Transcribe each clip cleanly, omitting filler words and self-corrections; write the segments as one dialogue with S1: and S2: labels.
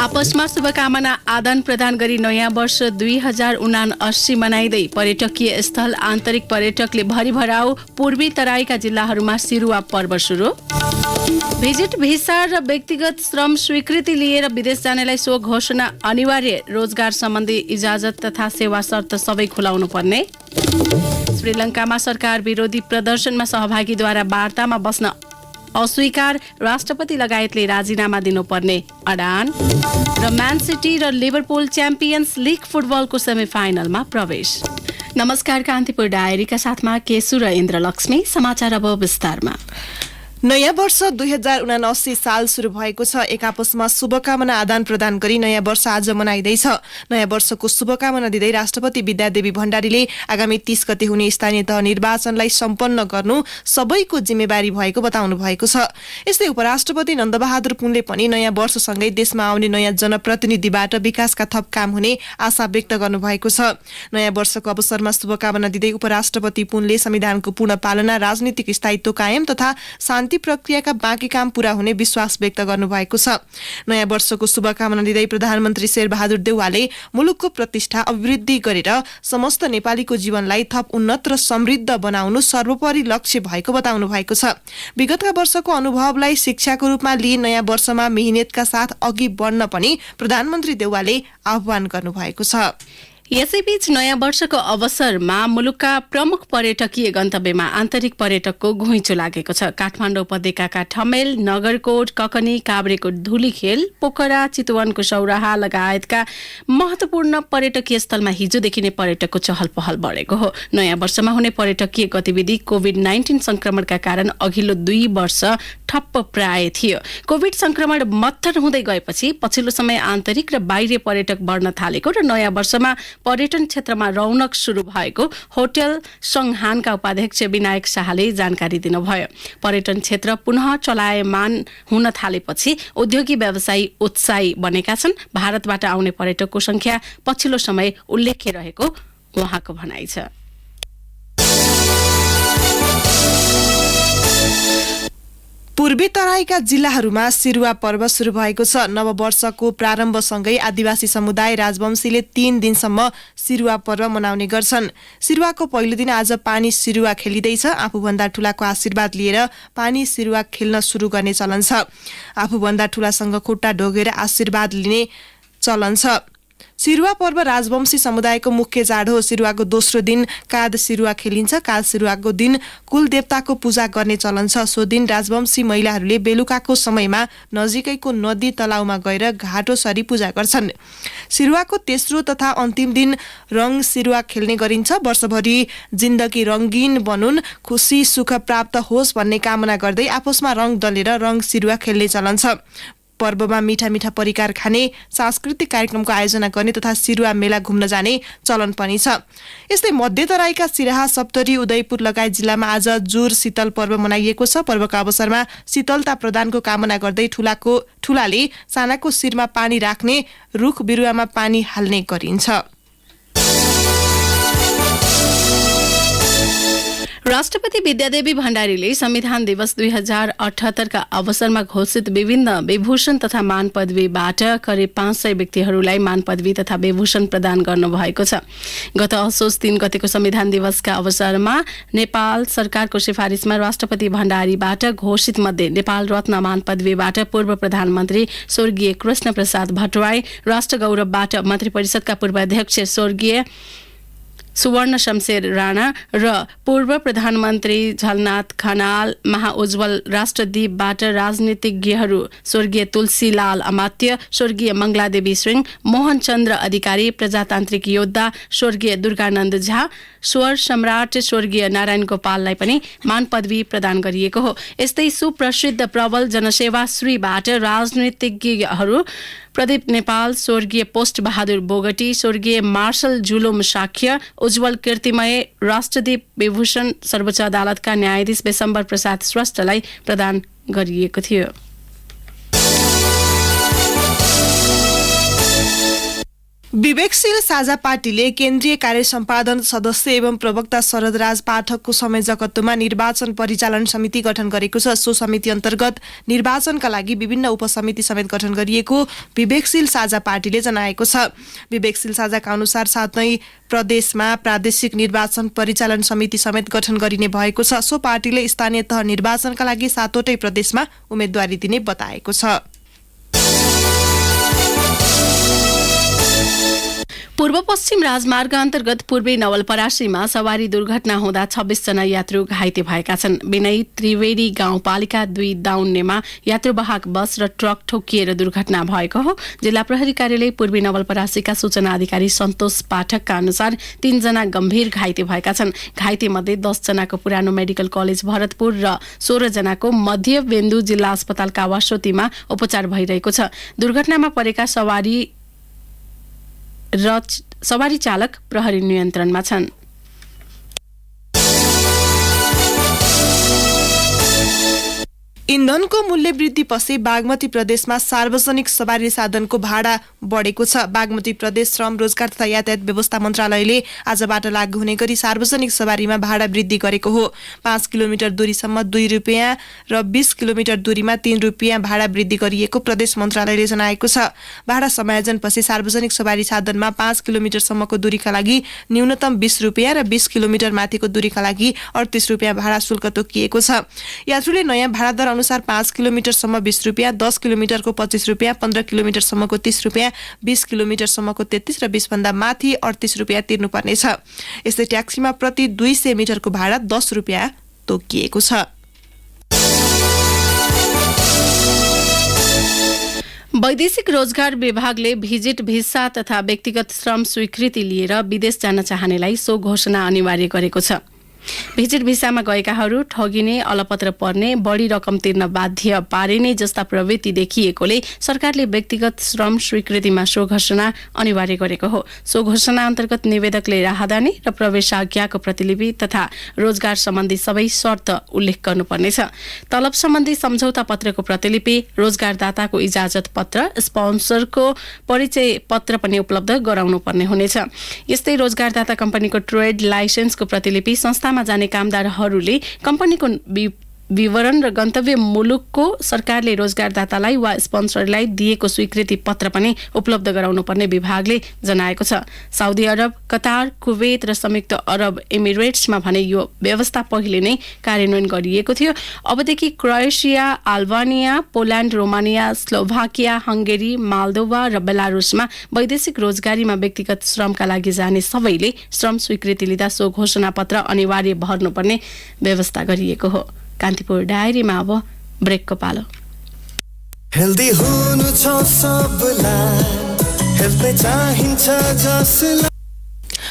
S1: आपसमा शुभकामना आदान प्रदान गरी नयाँ वर्ष 2079 मनाइँदै पर्यटकीय स्थल आन्तरिक पर्यटकले भरिभराउ पूर्वी तराईका जिल्लाहरूमा सिरुवा पर्व सुरु। भिजिट भिसा र व्यक्तिगत श्रम स्वीकृति लिएर विदेश जानेलाई सो घोषणा अनिवार्य। रोजगार सम्बन्धी इजाजत तथा सेवा शर्त सबै खुलाउनु पर्ने। श्रीलङ्कामा सरकार विरोधी प्रदर्शनमा सहभागीद्वारा वार्तामा बस्न अस्वीकार। राष्ट्रपति लगायतले राजीनामा दिनुपर्ने अडान। र म्यान सिटी र लिभरपुल च्याम्पियन्स लिग फुटबलको सेमिफाइनलमा प्रवेश। नमस्कार, कान्तिपुर डायरीका साथमा केशु र इन्द्रलक्ष्मी। समाचार अब विस्तारमा।
S2: नयाँ वर्ष 2079 साल शुरू भएको छ। एक आपसमा शुभकामना आदान प्रदान गरी नयाँ वर्ष आज मनाइँदैछ। नयाँ वर्षको शुभकामना दिँदै राष्ट्रपति विद्यादेवी भण्डारीले आगामी 30 गते हुने स्थानीय तह निर्वाचनलाई सम्पन्न गर्नु सबैको जिम्मेवारी भएको बताउनु भएको छ। यस्तै उपराष्ट्रपति नन्दबहादुर पुनले पनि नयाँ वर्षसँगै देशमा आउने नयाँ जनप्रतिनिधिबाट विकासका थप काम हुने आशा व्यक्त गर्नुभएको छ। नयाँ वर्षको अवसरमा शुभकामना दिँदै उपराष्ट्रपति पुनले संविधानको पूर्ण पालना, राजनीतिक स्थायित्व कायम तथा शान्ति प्रक्रियाका बाँकी काम पूरा हुने विश्वास व्यक्त गर्नुभएको छ। नयाँ वर्षको शुभकामना दिँदै प्रधानमन्त्री शेरबहादुर देउवाले मुलुकको प्रतिष्ठा अभिवृद्धि गरेर समस्त नेपालीको जीवनलाई थप उन्नत र समृद्ध बनाउनु सर्वोपरि लक्ष्य भएको बताउनु भएको छ। विगतका वर्षको अनुभवलाई शिक्षाको रूपमा लिए नयाँ वर्षमा मेहनतका साथ अघि बढ्न पनि प्रधानमन्त्री देउवाले आह्वान गर्नुभएको छ।
S1: यसैबीच नयाँ वर्षको अवसरमा मुलुकका प्रमुख पर्यटकीय गन्तव्यमा आन्तरिक पर्यटकको घुइँचो लागेको छ। काठमाडौँ उपत्यकाका ठमेल, नगरकोट, ककनी, काभ्रेको धुलीखेल, पोखरा, चितवनको सौराहा लगायतका महत्वपूर्ण पर्यटकीय स्थलमा हिजोदेखि नै पर्यटकको चहल पहल बढेको हो। नयाँ वर्षमा हुने पर्यटकीय गतिविधि कोभिड-19 संक्रमणका कारण अघिल्लो 2 वर्ष ठप्प प्राय थियो। कोभिड संक्रमण मत्थर हुँदै गएपछि पछिल्लो समय आन्तरिक र बाहिरी पर्यटक बढ्न थालेको र नयाँ वर्षमा पर्यटन क्षेत्रमा रौनक सुरु भएको होटल संघहानका उपाध्यक्ष विनायक शाहले जानकारी दिनुभयो। पर्यटन क्षेत्र पुनः चलायमान हुन थालेपछि उद्योगी व्यवसायी उत्साही बनेका छन्। भारतबाट आउने पर्यटकको संख्या पछिल्लो समय उल्लेख्य रहेको उहाँको भनाइ छ।
S2: पूर्वी तराईका जिल्लाहरूमा सिरुवा पर्व सुरु भएको छ। नववर्षको प्रारम्भसँगै आदिवासी समुदाय राजवंशीले 3 दिनसम्म सिरुवा पर्व मनाउने गर्छन्। सिरुवाको पहिलो दिन आज पानी सिरुवा खेलिँदैछ। आफूभन्दा ठूलाको आशीर्वाद लिएर पानी सिरुवा खेल्न सुरु गर्ने चलन छ। आफूभन्दा ठूलासँग खुट्टा ढोगेर आशीर्वाद लिने चलन छ। सिरुवा पर्व राजवंशी समुदायको मुख्य चाड हो। सिरुवाको दोस्रो दिन काद सिरुवा खेलिन्छ। काद सिरुवाको दिन कुल देवताको पूजा गर्ने चलन छ। सो दिन राजवंशी महिलाहरूले बेलुकाको समयमा नजिकैको नदी तलाउमा गएर घाटो सरी पूजा गर्छन्। सिरुवाको तेस्रो तथा अन्तिम दिन रङ सिरुवा खेल्ने गरिन्छ। वर्षभरि जिन्दगी रङ्गीन बनुन्, खुसी सुख प्राप्त होस् भन्ने कामना गर्दै आपसमा रङ दलेर रङ सिरुवा खेल्ने चलन छ। पर्वमा मिठा मिठा परिकार खाने, सांस्कृतिक कार्यक्रमको आयोजना गर्ने तथा सिरुवा मेला घुम्न जाने चलन पनि छ। यस्तै मध्य तराईका सिराहा, सप्तरी, उदयपुर लगायत जिल्लामा आज जुर शीतल पर्व मनाइएको छ। पर्वका अवसरमा शीतलता प्रदानको कामना गर्दै ठूलाले सानाको शिरमा पानी राख्ने, रुख बिरुवामा पानी हाल्ने गरिन्छ।
S1: राष्ट्रपति विद्यादेवी भण्डारीले संविधान दिवस 2078 का अवसरमा घोषित विभिन्न विभूषण तथा मान पदवीबाट करिब 500 व्यक्तिहरूलाई मान पदवी तथा विभूषण प्रदान गर्नुभएको छ। गत असोज 3 गतेको संविधान दिवसका अवसरमा नेपाल सरकारको सिफारिसमा राष्ट्रपति भण्डारीबाट घोषित मध्ये नेपाल रत्न मान पदवीबाट पूर्व प्रधानमन्त्री स्वर्गीय कृष्ण प्रसाद भट्टराई, राष्ट्र गौरवबाट मन्त्री परिषदका पूर्व अध्यक्ष स्वर्गीय सुवर्ण शमशेर राणा र पूर्व प्रधानमन्त्री झलनाथ खनाल, महाउज्जवल राष्ट्रदीपबाट राजनीतिज्ञहरू स्वर्गीय तुलसीलाल अमात्य, स्वर्गीय मङ्गलादेवी सिंह, मोहन चन्द्र अधिकारी, प्रजातान्त्रिक योद्धा स्वर्गीय दुर्गानन्द झा, स्वर सम्राट स्वर्गीय नारायण गोपाललाई पनि मान पदवी प्रदान गरिएको हो। यस्तै सुप्रसिद्ध प्रबल जनसेवाश्रीबाट राजनीतिज्ञहरू प्रदीप नेपाल, स्वर्गीय पोस्ट बहादुर बोगटी, स्वर्गीय मार्शल जुलुम साख्य, उज्जवल कीर्तिमय राष्ट्रदीप विभूषण सर्वोच्च अदालतका न्यायाधीश विशम्बर प्रसाद श्रेष्ठलाई प्रदान गरिएको थियो।
S2: विवेकशील साझा पार्टीले केन्द्रीय कार्य सम्पादन सदस्य एवं प्रवक्ता शरदराज पाठकको संयोजकत्वमा निर्वाचन परिचालन समिति गठन गरेको छ। सो समिति अन्तर्गत निर्वाचनका लागि विभिन्न उपसमिति समेत गठन गरिएको विवेकशील साझा पार्टीले जनाएको छ। विवेकशील साझाका अनुसार 7 प्रदेशमा प्रादेशिक निर्वाचन परिचालन समिति समेत गठन गरिने भएको छ। सो पार्टीले स्थानीय तह निर्वाचनका लागि 7वटै प्रदेशमा उम्मेदवारी दिने बताएको छ।
S1: पूर्व पश्चिम राजमार्ग अन्तर्गत पूर्वी नवलपरासीमा सवारी दुर्घटना हुँदा 26 जना यात्रु घाइते भएका छन्। विनय त्रिवेणी गाउँपालिका 2 दाउन्नेमा यात्रुवाहक बस र ट्रक ठोकिएर दुर्घटना भएको हो। जिल्ला प्रहरी कार्यालय पूर्वी नवलपरासीका सूचना अधिकारी सन्तोष पाठकका अनुसार 3 जना गम्भीर घाइते भएका छन्। घाइते मध्ये 10 जनाको पुरानो मेडिकल कलेज भरतपुर र 16 जनाको मध्य बेन्दु जिल्ला अस्पताल कावासोतीमा उपचार भइरहेको छ। दुर्घटनामा परेका सवारी चालक प्रहरी नियन्त्रणमा छन्।
S2: इन्धनको मूल्य वृद्धिपछि बागमती प्रदेशमा सार्वजनिक सवारी साधनको भाडा बढेको छ। बागमती प्रदेश श्रम रोजगार तथा यातायात व्यवस्था मन्त्रालयले आजबाट लागू हुने गरी सार्वजनिक सवारीमा भाडा वृद्धि गरेको हो। 5 किलोमिटर दूरीसम्म 2 रुपियाँ र 20 किलोमिटर दूरीमा 3 रुपियाँ भाडा वृद्धि गरिएको प्रदेश मन्त्रालयले जनाएको छ। भाडा समायोजनपछि सार्वजनिक सवारी साधनमा 5 किलोमिटरसम्मको दूरीका लागि न्यूनतम 20 रुपियाँ र 20 किलोमिटर माथिको दूरीका लागि 38 रुपियाँ भाडा शुल्क तोकिएको छ। यात्रुले नयाँ भाडा दर अनुसार 5 किलोमिटरसम्म 20 रुपियाँ, 10 किलोमिटरको 25 रुपियाँ, 15 किलोमिटरसम्मको 30 रुपियाँ, 20 किलोमिटरसम्मको 33 र 20 भन्दा माथि 38 रुपियाँ तिर्नुपर्नेछ। यस्तै ट्याक्सीमा प्रति 200 मिटरको भाडा 10 रुपियाँ तोकिएको छ।
S1: वैदेशिक रोजगार विभागले भिजिट भिसा तथा व्यक्तिगत श्रम स्वीकृति लिएर विदेश जान चाहनेलाई सो घोषणा अनिवार्य गरेको छ। भिजिट भिसामा गएकाहरू ठगिने, अलपत्र पर्ने, बढी रकम तिर्न बाध्य पारिने जस्ता प्रवृत्ति देखिएकोले सरकारले व्यक्तिगत श्रम स्वीकृतिमा सो घोषणा अनिवार्य गरेको हो। सो घोषणा अन्तर्गत निवेदकले राहदानी र प्रवेशाज्ञाको प्रतिलिपि तथा रोजगार सम्बन्धी सबै शर्त उल्लेख गर्नुपर्नेछ। तलब सम्बन्धी सम्झौता पत्रको प्रतिलिपि, रोजगारदाताको इजाजत पत्र, स्पोन्सरको परिचय पत्र पनि उपलब्ध गराउनु पर्ने हुनेछ। यस्तै रोजगारदाता कम्पनीको ट्रेड लाइसेन्सको प्रतिलिपि, संस्थामा जाने कामदारहरूले कम्पनीको विवरण र गन्तव्य मुलुकको सरकारले रोजगारदातालाई वा स्पोन्सरलाई दिएको स्वीकृति पत्र पनि उपलब्ध गराउनु पर्ने विभागले जनाएको छ। साउदी अरब, कतार, कुवेत र संयुक्त अरब एमिरेट्समा भने यो व्यवस्था पहिले नै कार्यान्वयन गरिएको थियो। अबदेखि Croatia, Albania, Poland, Romania, Slovakia, Hungary, Moldova र बेलारुसमा वैदेशिक रोजगारीमा व्यक्तिगत श्रमका लागि जाने सबैले श्रम स्वीकृति लिँदा सो घोषणा पत्र अनिवार्य भर्नुपर्ने व्यवस्था गरिएको हो। कान्तिपुर डायरीमा अब ब्रेकको पालो।
S3: हेल्दी हुनु छ सबलाई, हेल्थ चाहिन्छ जसलाई।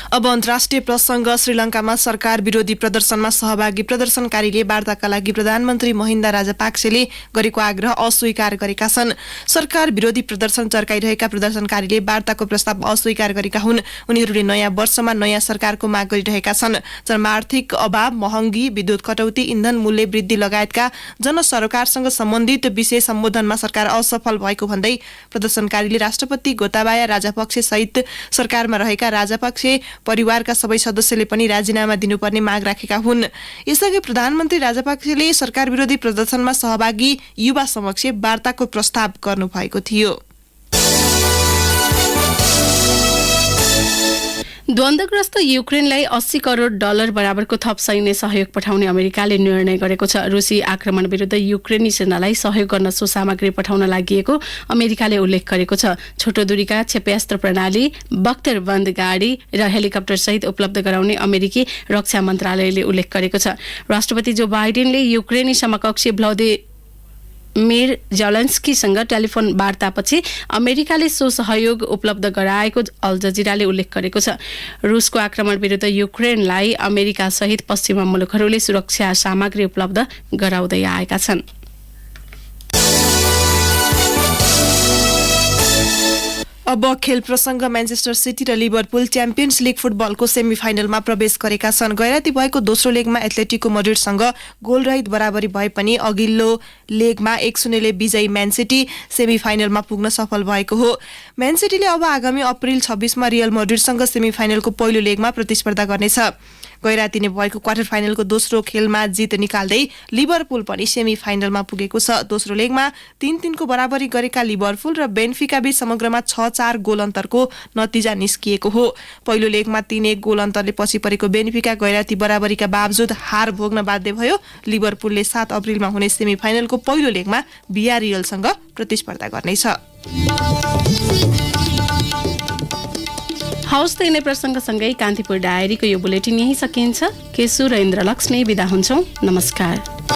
S2: अब अन्तर्राष्ट्रिय प्रसंग। श्रीलंकामा सरकार विरोधी प्रदर्शनमा सहभागी प्रदर्शनकारीले वार्ताका लागि प्रधानमन्त्री महिन्दा राजापाक्सेले गरेको आग्रह अस्वीकार गरेका छन्। सरकार विरोधी प्रदर्शन चर्काइरहेका प्रदर्शनकारीले वार्ताको प्रस्ताव अस्वीकार गरेका हुन्। उनीहरूले नयाँ वर्षमा नयाँ सरकारको माग गरिरहेका छन्। चरमार्थिक अभाव, महँगी, विद्युत कटौती, इन्धन मूल्य वृद्धि लगायतका जनसरोकारसँग सम्बन्धित विषय सम्बोधनमा सरकार असफल भएको भन्दै प्रदर्शनकारीले राष्ट्रपति गोताबाया राजापक्से सहित सरकारमा रहेका राजापक्से परिवारका सबै सदस्यले पनि राजीनामा दिनुपर्ने माग राखेका हुन्। यसअघि प्रधानमन्त्री राजापक्सेले सरकार विरोधी प्रदर्शनमा सहभागी युवा समक्ष वार्ताको प्रस्ताव गर्नुभएको थियो।
S1: द्वन्द्वग्रस्त युक्रेनलाई 80 करोड डलर बराबरको थप सैन्य सहयोग पठाउने अमेरिकाले निर्णय गरेको छ। रुसी आक्रमण विरुद्ध युक्रेनी सेनालाई सहयोग गर्न सो सामग्री पठाउन लागि अमेरिकाले उल्लेख गरेको छ। छोटो दूरीका क्षेप्यास्त्र प्रणाली, बख्तरबन्द गाडी र हेलिकप्टर सहित उपलब्ध गराउने अमेरिकी रक्षा मन्त्रालयले उल्लेख गरेको छ। राष्ट्रपति जो बाइडेनले युक्रेनी समकक्षी भ्लादिमिर जेलेन्स्कीसँग टेलिफोन वार्तापछि अमेरिकाले सो सहयोग उपलब्ध गराएको अल जजिराले उल्लेख गरेको छ। रुसको आक्रमण विरुद्ध युक्रेनलाई अमेरिका सहित पश्चिमा मुलुकहरूले सुरक्षा सामग्री उपलब्ध गराउँदै आएका छन्।
S2: अब खेल प्रसङ्ग म्यान्चेस्टर सिटी र लिभरपुल च्याम्पियन्स लिग फुटबलको सेमिफाइनलमा प्रवेश गरेका छन्। गैराती भएको दोस्रो लेगमा एथलेटिको मड्रिडसँग गोलरहित बराबरी भए पनि अघिल्लो लेगमा 1-0 विजयी म्यान सिटी सेमिफाइनलमा पुग्न सफल भएको हो। म्यान सिटीले अब आगामी अप्रिल 26 मा रियल मड्रिडसँग सेमिफाइनलको पहिलो लेगमा प्रतिस्पर्धा गर्नेछ। गैरातीले भएको क्वार्टर फाइनलको दोस्रो खेलमा जित निकाल्दै लिभरपुल पनि सेमिफाइनलमा पुगेको छ। दोस्रो लेगमा 3-3 को बराबरी गरेका लिभरपुल र बेन्फिका बीच समग्रमा 6-4 गोल अन्तरको नतिजा निस्किएको हो। पहिलो लेगमा 3-1 गोल अन्तरले पछि परेको बेन्फिका गैराती बराबरीका बावजुद हार भोग्न बाध्य भयो। लिभरपुलले 7 अप्रिलमा हुने सेमिफाइनलको पहिलो लेगमा भियारियलसँग प्रतिस्पर्धा गर्नेछ।
S1: हौस् त यिनै प्रसङ्गसँगै कान्तिपुर डायरीको यो बुलेटिन यही सकिन्छ। केशु र इन्द्रलक्ष्मी बिदा हुन्छौँ। नमस्कार।